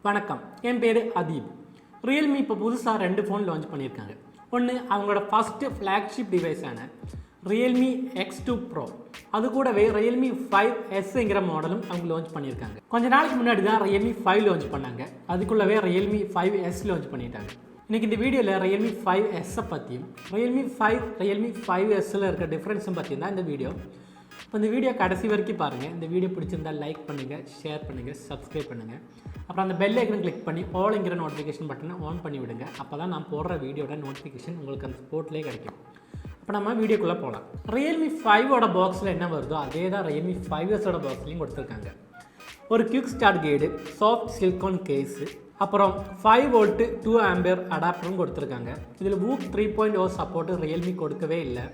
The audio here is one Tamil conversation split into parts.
வணக்கம், என் பேர் அதீப். ரியல்மி இப்போ புதுசாக 2 ஃபோன் லான்ச் பண்ணியிருக்காங்க. ஒன்று அவங்களோட ஃபஸ்ட்டு ஃப்ளாக்ஷிப் டிவைஸான ரியல்மி X2 Pro, அது கூடவே ரியல்மி 5Sங்கிற மாடலும் அவங்க லான்ச் பண்ணியிருக்காங்க. கொஞ்ச நாளைக்கு முன்னாடி தான் ரியல்மி 5 லான்ச் பண்ணாங்க. அதுக்குள்ளவே ரியல்மி 5S லான்ச் பண்ணிட்டாங்க. இன்றைக்கி இந்த வீடியோவில் ரியல்மி 5Sஸை பற்றியும் ரியல்மி 5Sல இருக்க டிஃப்ரென்ஸும் பற்றியும் தான் இந்த வீடியோ. இப்போ இந்த வீடியோ கடைசி வரைக்கும் பாருங்கள். இந்த வீடியோ பிடிச்சிருந்தால் லைக் பண்ணுங்கள், ஷேர் பண்ணுங்கள், சப்ஸ்கிரைப் பண்ணுங்கள். அப்புறம் அந்த பெல் ஐக்கன் கிளிக் பண்ணி ஆல்ங்கிற நோட்டிஃபிகேஷன் பட்டனை ஆன் பண்ணி விடுங்க. அப்போ தான் நான் போடுற வீடியோட நோட்டிஃபிகேஷன் உங்களுக்கு அந்த ஸ்போர்ட்லேயே கிடைக்கும். இப்போ நம்ம வீடியோக்குள்ளே போகலாம். ரியல்மி 5ஓட பாக்ஸில் என்ன வருதோ அதே தான் ரியல்மி 5Sஓட பாக்ஸ்லையும் கொடுத்துருக்காங்க. ஒரு quick start guide, soft silicon case, அப்புறம் 5 வோல்ட் 2 ஆம்பியர் அடாப்டரும் கொடுத்துருக்காங்க. இதில் வூக் 3.0 சப்போர்ட்டு ரியல்மி கொடுக்கவே இல்லை.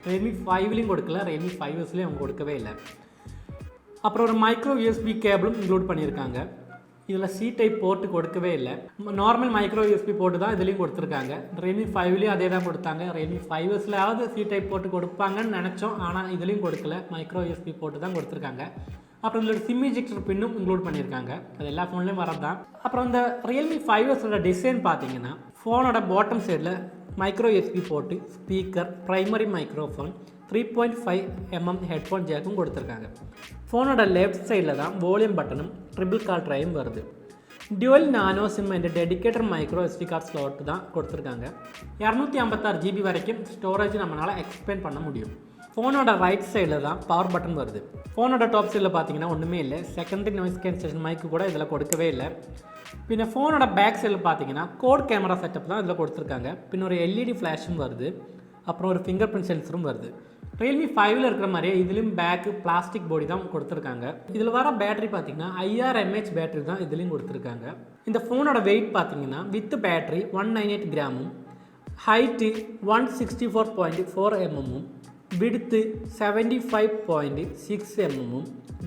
ரியல்மி 5லையும் கொடுக்கல, ரியல்மி 5Sலையும் அவங்க கொடுக்கவே இல்லை. அப்புறம் ஒரு மைக்ரோ யூஎஸ்பி கேபிளும் இன்க்ளூட் பண்ணியிருக்காங்க. இதில் சி டைப் போர்ட்டு கொடுக்கவே இல்லை. நார்மல் மைக்ரோ யூஎஸ்பி போர்ட்டு தான் இதுலேயும் கொடுத்துருக்காங்க. ரியல்மி 5லேயும் அதே தான் கொடுத்தாங்க. ரியல்மி 5Sலாவது சி டைப் போர்ட்டு கொடுப்பாங்கன்னு நினச்சோம், ஆனால் இதுலேயும் கொடுக்கல. மைக்ரோ யூஎஸ்பி போர்ட்டு தான் கொடுத்துருக்காங்க. அப்புறம் இதில் சிம் இஜெக்டர் பின்னும் இன்க்ளூட் பண்ணியிருக்காங்க. அது எல்லா ஃபோன்லேயும் வரது தான். அப்புறம் இந்த ரியல்மி 5Sோட டிசைன் பார்த்தீங்கன்னா, ஃபோனோட பாட்டம் சைடில் micro USB port, speaker, primary microphone, 3.5mm headphone ஜாக்கும் கொடுத்துருக்காங்க. ஃபோனோட லெஃப்ட் சைடில் தான் வால்யூம் பட்டனும் ட்ரிபிள் கால் ட்ரையும் வருது. Dual nano sim and dedicated micro SD card slot தான் கொடுத்துருக்காங்க. 256 GB வரைக்கும் ஸ்டோரேஜ் நம்மளால் எக்ஸ்பேண்ட் பண்ண முடியும். ஃபோனோட ரைட் சைடில் தான் பவர் பட்டன் வருது. ஃபோனோட டாப் சைடில் பார்த்தீங்கன்னா ஒன்றுமே இல்லை. செகண்டரி நாய்ஸ் கேன்சலேஷன் மைக்கு கூட இதில் கொடுக்கவே இல்லை. பின்ன ஃபோனோட பேக் சைடில் பார்த்தீங்கன்னா கோட் கேமரா செட்டப் தான் இதில் கொடுத்துருக்காங்க. பின்ன ஒரு LED ஃப்ளாஷும் வருது. அப்புறம் ஒரு ஃபிங்கர் பிரிண்ட் சென்சரும் வருது. ரியல்மி 5ல் இருக்கிற மாதிரியே இதுலேயும் பேக்கு பிளாஸ்டிக் பாடி தான் கொடுத்துருக்காங்க. இதில் வர பேட்டரி பார்த்தீங்கன்னா 5000 mAh பேட்டரி தான் இதுலேயும் கொடுத்துருக்காங்க. இந்த ஃபோனோட வெயிட் பார்த்தீங்கன்னா வித் பேட்டரி 198 கிராமும், ஹைட்டு 164.4 mm, விடுத்து 75.6 mm,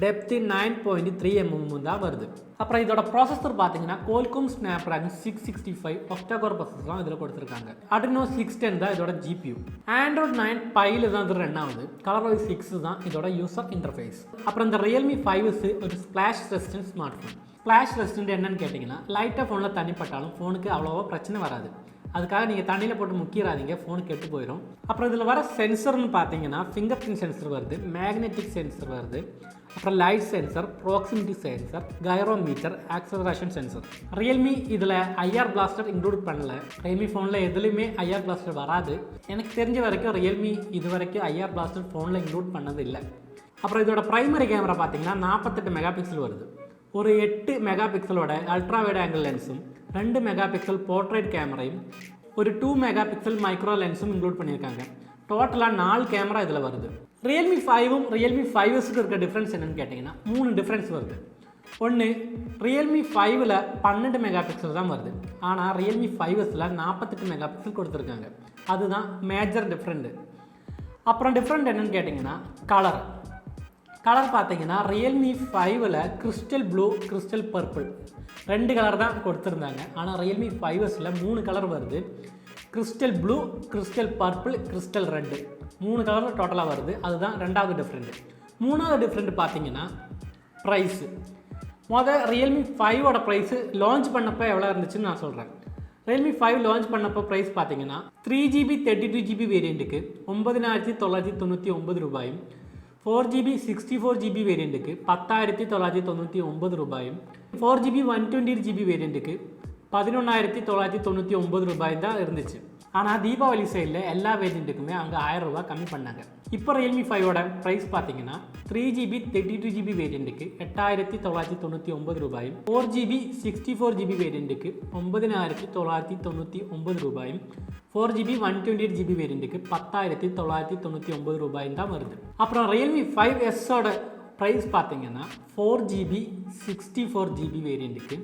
டெப்த்து 9.3 mm தான் வருது. அப்புறம் இதோட ப்ராசஸர் பார்த்தீங்கன்னா கோல்காம் ஸ்னாப்டிராகன் 665 ஒக்டா-கோர் ப்ராசஸர் தான் இதில் கொடுத்துருக்காங்க. Adreno 610 தான் இதோட GPU. Android 9 Pieல தான் இது ரன் ஆகுது. ColorOS 6 தான் இதோட யூசர் இன்டர்ஃபேஸ். அப்புறம் இந்த ரியல்மி 5S ஒரு splash resistant smart phone. Splash resistant என்னன்னு கேட்டிங்கன்னா, லைட்டாக ஃபோனில் தண்ணி பட்டாலும் ஃபோனுக்கு அவ்வளோவா பிரச்சனை வராது. அதுக்காக நீங்கள் தண்ணியில் போட்டு முக்கிடாதீங்க, ஃபோனு கெட்டு போயிடும். அப்புறம் இதில் வர சென்சர்னு பார்த்தீங்கன்னா ஃபிங்கர் பிரிண்ட் சென்சர் வருது, மேக்னெட்டிக் சென்சர் வருது, அப்புறம் light sensor, proximity sensor, gyrometer, acceleration sensor. Realme இதில் IR பிளாஸ்டர் இன்க்ளூட் பண்ணல. ரியல்மி ஃபோனில் எதுலையுமே IR பிளாஸ்டர் வராது. எனக்கு தெரிஞ்ச வரைக்கும் ரியல்மி இது வரைக்கும் IR பிளாஸ்டர் ஃபோனில் இன்க்ளூட் பண்ணது இல்லை. அப்புறம் இதோட ப்ரைமரி கேமரா பார்த்தீங்கன்னா 48 மெகா பிக்சல் வருது. ஒரு 8 மெகா பிக்சலோட அல்ட்ரா வைட் ஆங்கிள் லென்ஸும், 2 மெகா பிக்சல் போர்ட்ரேட் கேமரையும், ஒரு 2 மெகா பிக்சல் மைக்ரோ லென்ஸும் இன்க்ளூட் பண்ணியிருக்காங்க. டோட்டலாக 4 கேமரா இதில் வருது. ரியல்மி 5ம் ரியல்மி 5Sக்கு இருக்க டிஃப்ரென்ஸ் என்னென்னு கேட்டிங்கன்னா 3 டிஃப்ரென்ஸ் வருது. ஒன்று, ரியல்மி 5ல் 12 மெகா பிக்சல் தான் வருது. ஆனால் ரியல்மி 5Sல 48 மெகா பிக்சல் கொடுத்துருக்காங்க. அதுதான் மேஜர் டிஃப்ரெண்ட்டு. அப்புறம் டிஃப்ரெண்ட் என்னென்னு கேட்டிங்கன்னா கலர் பார்த்தீங்கன்னா ரியல்மி 5ல் crystal blue, crystal purple 2 colour தான் கொடுத்துருந்தாங்க. ஆனால் ரியல்மி 5Sல 3 கலர் வருது. Crystal blue, crystal purple, crystal red 3 colour டோட்டலாக வருது. அதுதான் ரெண்டாவது டிஃப்ரெண்ட்டு. மூணாவது டிஃப்ரெண்ட் பார்த்தீங்கன்னா ப்ரைஸு. ரியல்மி 5ஓட ப்ரைஸு லான்ச் பண்ணப்போ எவ்வளோ இருந்துச்சுன்னு நான் சொல்கிறேன். ரியல்மி 5 லான்ச் பண்ணப்போ ப்ரைஸ் பார்த்தீங்கன்னா 3GB 32GB வேரியண்ட்டுக்கு 9999 ரூபாயும், 4GB 64GB வேரியண்ட்டுக்கு 10,999 ரூபாயும், 4GB 128GB வேரியண்ட்டுக்கு 11,999 ரூபாய் தான் இருந்துச்சு. ஆனால் தீபாவளி சைடில் எல்லா வேரியண்ட்டுக்குமே அங்கே 1000 ரூபாய் கம்மி பண்ணாங்க. இப்போ ரியல்மி 5ஓட ப்ரைஸ் பார்த்தீங்கன்னா 3GB 32GB வேரியண்ட்டுக்கு 8,999 ரூபாயும், 4GB 64GB வேரியண்ட்டுக்கு 9,999 ரூபாயும், 4GB 128GB வேரியண்ட்டுக்கு 10,999 ரூபாயும் தான் வருது. அப்புறம் ரியல்மி 5Sஓட ப்ரைஸ் பார்த்தீங்கன்னா 4GB 64GB வேரியண்ட்டுக்கு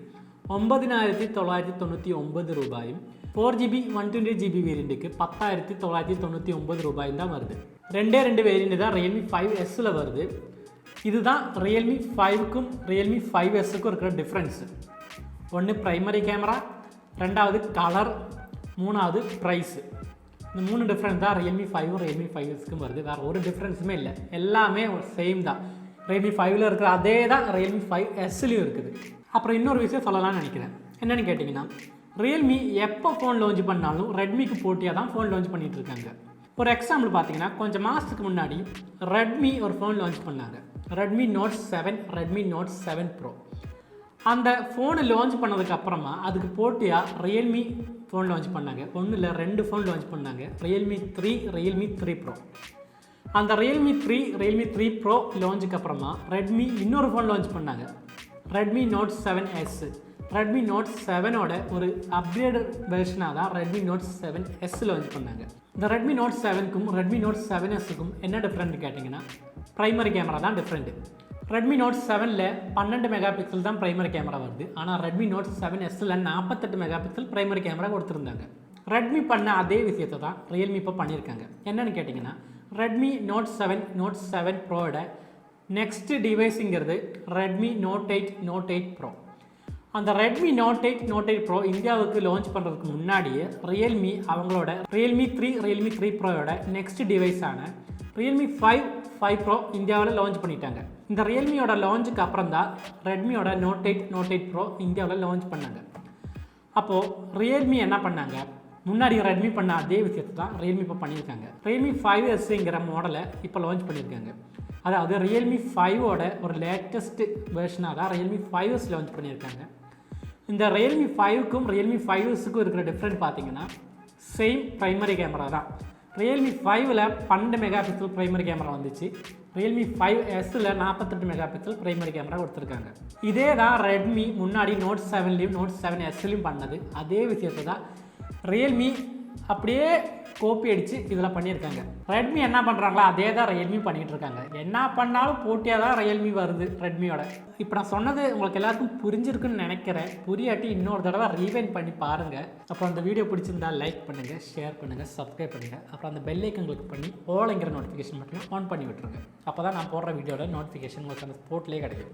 9,999 ரூபாயும், 4GB 128GB வேரியண்ட்டுக்கு 10,999 ரூபாயும் தான் வருது. 2 வேரியண்ட் தான் ரியல்மி 5Sல வருது. இதுதான் ரியல்மி 5க்கும் ரியல்மி 5Sக்கும் இருக்கிற டிஃப்ரென்ஸு. ஒன்று ப்ரைமரி கேமரா, ரெண்டாவது கலர், மூணாவது ப்ரைஸு. இந்த 3 டிஃப்ரெண்ட் தான் ரியல்மி 5ம் ரியல்மி 5Sக்கும் வருது. வேறு ஒரு டிஃப்ரென்ஸுமே இல்லை, எல்லாமே சேம் தான். Realme 5ல இருக்கிற அதே தான் Realme 5Sலையும் இருக்குது. அப்புறம் இன்னொரு விஷயம் சொல்லலாம்னு நினைக்கிறேன். என்னென்னு கேட்டிங்கன்னா, ரியல்மி எப்போ ஃபோன் லான்ச் பண்ணாலும் ரெட்மிக்கு போட்டியாக தான் ஃபோன் லான்ச் பண்ணிகிட்டு இருக்காங்க. ஒரு எக்ஸாம்பிள் பார்த்தீங்கன்னா, கொஞ்சம் மாதத்துக்கு முன்னாடி ரெட்மி ஒரு ஃபோன் லான்ச் பண்ணாங்க. Redmi note 7, Redmi note 7 Pro. அந்த ஃபோனை லான்ச் பண்ணதுக்கு அப்புறமா அதுக்கு போட்டியாக ரியல்மி ஃபோன் லான்ச் பண்ணாங்க. ஒன்றும் இல்லை, 2 ஃபோன் லான்ச் பண்ணாங்க. Realme 3, Realme 3 pro. அந்த ரியல்மி 3 ப்ரோ லான்ச்சுக்கு அப்புறமா ரெட்மி இன்னொரு ஃபோன் லான்ச் பண்ணாங்க. Redmi note 7S. Redmi note 7ஓட ஒரு அப்கிரேடட் வெர்ஷனாக தான் ரெட்மி நோட் 7S லான்ச் பண்ணாங்க. இந்த ரெட்மி நோட் 7க்கும் ரெட்மி நோட் 7Sக்கும் என்ன டிஃப்ரெண்ட் கேட்டிங்கன்னா, ப்ரைமரி கேமரா தான் டிஃப்ரெண்ட்டு. ரெட்மி நோட் 7ல் 12 மெகா பிக்சல் தான் ப்ரைமரி கேமரா வருது. ஆனால் ரெட்மி நோட் 7Sல் 48 மெகா பிக்சல் ப்ரைமரி கேமரா கொடுத்துருந்தாங்க. ரெட்மி பண்ண அதே விஷயத்தை தான் ரியல்மி இப்போ பண்ணியிருக்காங்க. என்னென்னு கேட்டிங்கன்னா, ரெட்மி நோட் 7 ப்ரோவோட நெக்ஸ்ட் டிவைஸுங்கிறது ரெட்மி நோட் 8 ப்ரோ. அந்த ரெட்மி நோட் 8 ப்ரோ இந்தியாவுக்கு லான்ச் பண்ணுறதுக்கு முன்னாடியே ரியல்மி அவங்களோட ரியல்மி 3 ப்ரோயோட நெக்ஸ்ட் டிவைஸான ரியல்மி 5 ப்ரோ இந்தியாவில் லான்ச் பண்ணிட்டாங்க. இந்த ரியல்மியோட லான்ச்சுக்கு அப்புறம் தான் ரெட்மியோட நோட் 8 ப்ரோ இந்தியாவில் லான்ச் பண்ணாங்க. அப்போது ரியல்மி என்ன பண்ணாங்க, முன்னாடி ரெட்மி பண்ண அதே விஷயத்தை தான் ரியல்மி இப்போ பண்ணியிருக்காங்க. ரியல்மி 5Sங்கிற மாடலை இப்போ லான்ச் பண்ணியிருக்காங்க. அதாவது ரியல்மி 5ஓட ஒரு லேட்டஸ்ட் வெர்ஷனாக தான் ரியல்மி 5S லான்ச் பண்ணியிருக்காங்க. இந்த ரியல்மி 5க்கும் ரியல்மி 5Sக்கும் இருக்கிற டிஃப்ரெண்ட் பார்த்தீங்கன்னா, சேம் ப்ரைமரி கேமரா தான். ரியல்மி 5ல் 12 மெகா பிக்சல் ப்ரைமரி கேமரா வந்துச்சு. ரியல்மி 5Sல் 48 மெகா பிக்சல் ப்ரைமரி கேமரா கொடுத்துருக்காங்க. இதே தான் ரெட்மி முன்னாடி நோட் 7லையும் நோட் 7Sலையும் பண்ணது. அதே விஷயத்தை தான் ரியல்மி அப்படியே கோப்பி அடித்து இதில் பண்ணியிருக்காங்க. ரெட்மி என்ன பண்ணுறாங்களோ அதே தான் ரியல்மி பண்ணிகிட்டு இருக்காங்க. என்ன பண்ணாலும் போட்டியாக தான் ரியல்மி வருது ரெட்மியோட. இப்போ நான் சொன்னது உங்களுக்கு எல்லாருக்கும் புரிஞ்சிருக்குன்னு நினைக்கிறேன். புரியாட்டி இன்னொரு தடவை ரீவைண்ட் பண்ணி பாருங்கள். அப்புறம் அந்த வீடியோ பிடிச்சிருந்தா லைக் பண்ணுங்கள், ஷேர் பண்ணுங்கள், சப்ஸ்கிரைப் பண்ணுங்கள். அப்புறம் அந்த பெல் ஐக்கன் கிளிக் பண்ணி ஆல்ங்கிற நோட்டிஃபிகேஷன் மட்டும் ஆன் பண்ணி விட்டுருங்க. அப்போ தான் நான் போடுற வீடியோட நோட்டிஃபிகேஷன் உங்களுக்கு அந்த ஸ்போர்ட்லேயே கிடைக்கும்.